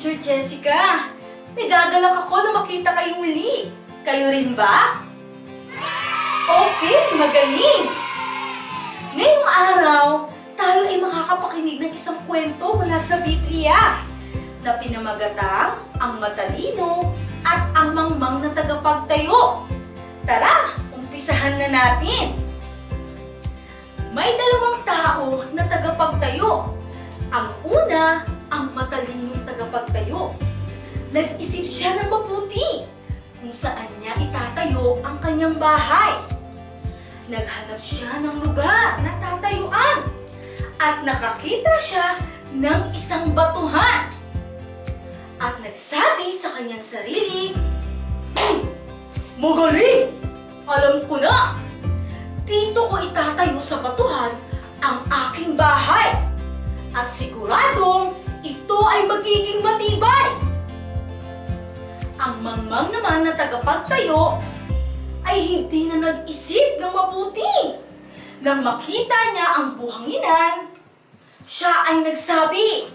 Teacher Jessica. Nagagalak ako na makita kayong muli. Kayo rin ba? Okay, magaling! Ngayong araw, tayo ay makakapakinig ng isang kwento mula sa Biblia na pinamagatang ang matalino at ang mangmang na tagapagtayo. Tara, umpisahan na natin! May dalawang tao na tagapagtayo. Ang una, ang matalinong tagapagtayo. Nag-isip siya ng mabuti kung saan niya itatayo ang kanyang bahay. Naghanap siya ng lugar na tatayuan at nakakita siya ng isang batuhan. At nagsabi sa kanyang sarili, "Magaling! Alam ko na! Dito ko itatayo sa batuhan ang aking bahay at siguradong ito ay magiging matibay." Ang mangmang naman na tagapagtayo ay hindi na nag-isip ng mabuti. Nang makita niya ang buhanginan, siya ay nagsabi,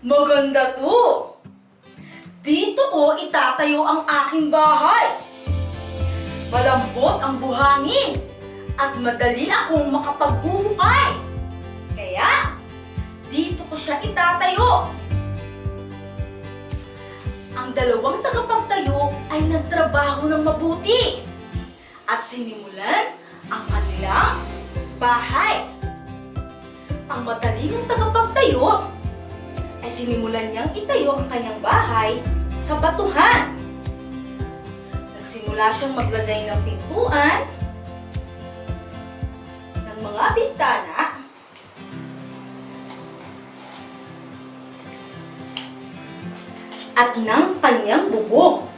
Maganda to! Dito ko itatayo ang aking bahay. Malambot ang buhangin at madali akong makapaghuhukay. Kaya, dito ko siya itatayo. Ang dalawang tagapagtayo ay nagtrabaho ng mabuti at sinimulan ang kanilang bahay. Ang matalinong tagapagtayo ay sinimulan niyang itayo ang kanyang bahay sa batuhan. Nagsimula siyang maglagay ng pintuan, ng mga bintana, at ng kanyang bubong.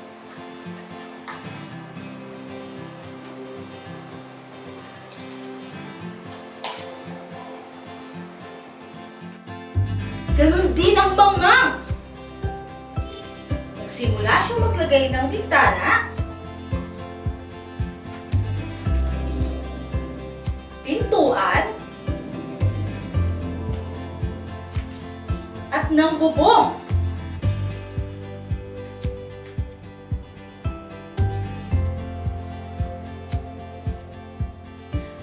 Ganon din ang mangmang. Nagsimula siyang maglagay ng bintana, pintuan, at ng bubong.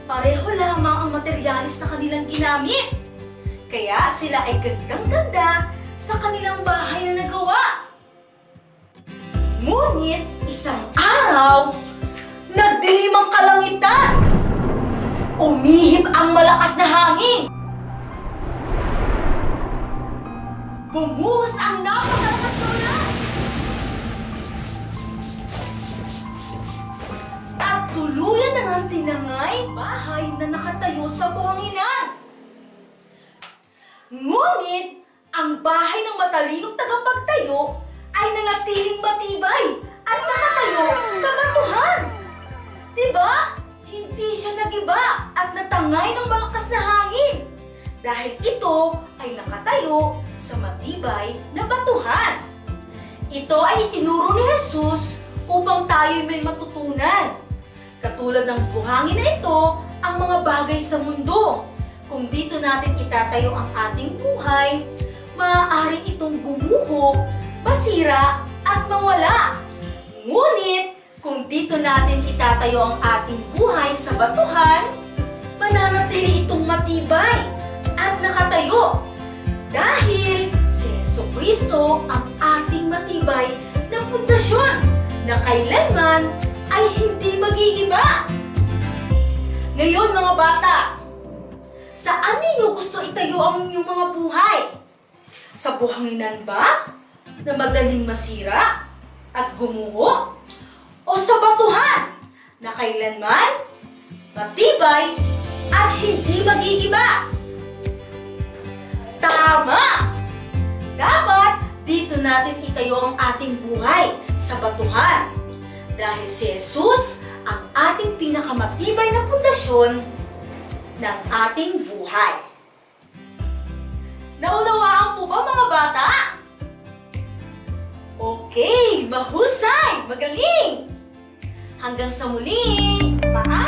Pareho lamang ang materyales na kanilang ginamit. Kaya sila ay gandang-ganda sa kanilang bahay na nagawa. Ngunit isang araw, nagdilim ang kalangitan. Umihip ang malakas na hangin. Bumuhos ang napakalakas na ulan. At tuluyan na ng tinangay bahay na nakatayo sa buhanginan. Ngunit, ang bahay ng matalinong tagapagtayo ay nanatiling matibay at nakatayo sa batuhan. Diba? Hindi siya nagiba at natangay ng malakas na hangin dahil ito ay nakatayo sa matibay na batuhan. Ito ay itinuro ni Jesus upang tayo may matutunan. Katulad ng buhangin na ito, ang mga bagay sa mundo. Kung dito natin itatayo ang ating buhay, maaari itong gumuho, masira, at mawala. Ngunit, kung dito natin itatayo ang ating buhay sa batuhan, mananatili itong matibay at nakatayo. Dahil si Jesucristo ang ating matibay na pundasyon na kailanman ay hindi mag-iiba. Ngayon mga bata, saan ninyo gusto itayo ang inyong mga buhay? Sa buhanginan ba na madaling masira at gumuho? O sa batuhan na kailanman matibay at hindi mag-iiba? Tama! Dapat dito natin itayo ang ating buhay sa batuhan dahil si Jesus ang ating pinakamatibay na pundasyon ng ating buhay. Naunawaan po ba mga bata? Okay, mahusay! Magaling! Hanggang sa muli! Paalam!